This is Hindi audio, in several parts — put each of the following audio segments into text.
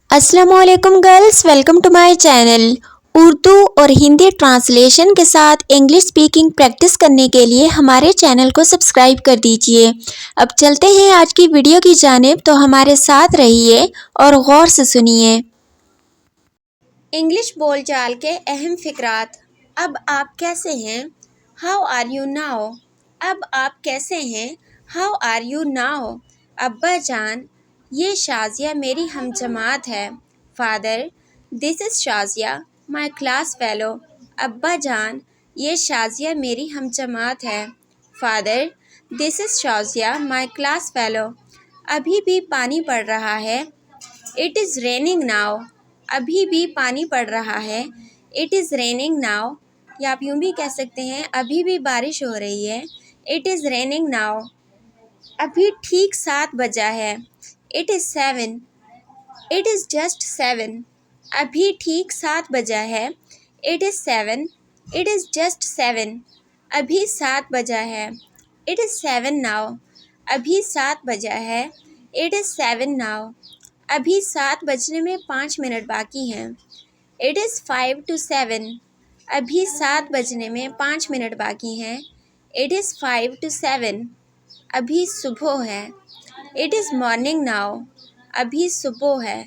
अस्सलामुअलैकुम girls, welcome to my channel. Urdu और हिंदी ट्रांसलेशन के साथ इंग्लिश स्पीकिंग प्रैक्टिस करने के लिए हमारे चैनल को सब्सक्राइब कर दीजिए। अब चलते हैं आज की वीडियो की जानिब, तो हमारे साथ रहिए और गौर से सुनिए। इंग्लिश बोलचाल के अहम फ़िक्रात। अब आप कैसे हैं? How are you now? अब आप कैसे हैं? How are you now? अब्बा जान, ये शाज़िया मेरी हमजमात है। Father, this is Shazia my class fellow. अब्बा जान, ये शाज़िया मेरी हमजमात है। Father, this is Shazia my class fellow. अभी भी पानी पड़ रहा है। It is raining now. अभी भी पानी पड़ रहा है। It is raining now. या आप यूँ भी कह सकते हैं, अभी भी बारिश हो रही है। It is raining now. अभी ठीक 7 बजा है। It is 7। It is just 7। अभी ठीक 7 बजा है। It is 7। It is just 7। अभी 7 बजा है। It is 7 now. अभी 7 बजा है। It is 7 now. अभी 7 बजने में 5 मिनट बाकी हैं। It is 5 to 7। अभी 7 बजने में 5 मिनट बाकी हैं। It is 5 to 7। अभी सुबह है। It is morning now. अभी सुबह है।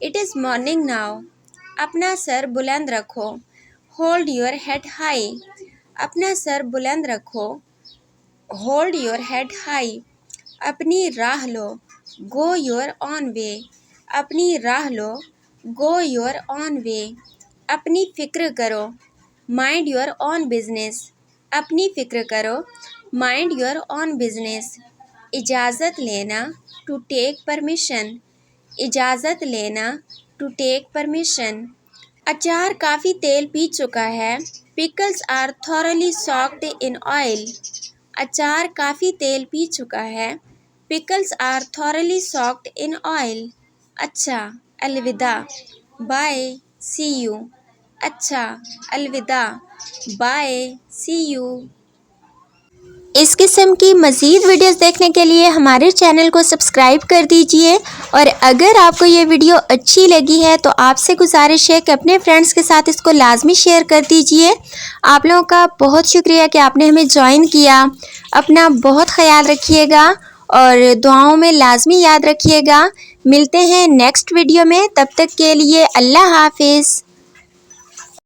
It is morning now. अपना सर बुलंद रखो। Hold your head high. अपना सर बुलंद रखो। Hold your head high. अपनी राह लो। Go your on way. अपनी राह लो। Go your on way. अपनी फ़िक्र करो। Mind your on business. अपनी फ़िक्र करो। Mind your on business. इजाज़त लेना, टू टेक परमिशन। इजाज़त लेना, टू टेक परमिशन। अचार काफ़ी तेल पी चुका है। Pickles are thoroughly soaked in oil. अचार काफ़ी तेल पी चुका है। Pickles are thoroughly soaked in oil. अच्छा, अलविदा, बाय, सी यू। अच्छा, अलविदा, बाय, सी यू। इस किस्म की मज़ीद वीडियोस देखने के लिए हमारे चैनल को सब्सक्राइब कर दीजिए। और अगर आपको ये वीडियो अच्छी लगी है तो आपसे गुजारिश है कि अपने फ्रेंड्स के साथ इसको लाजमी शेयर कर दीजिए। आप लोगों का बहुत शुक्रिया कि आपने हमें ज्वाइन किया। अपना बहुत ख्याल रखिएगा और दुआओं में लाजमी याद रखिएगा। मिलते हैं नेक्स्ट वीडियो में, तब तक के लिए अल्लाह हाफिज़।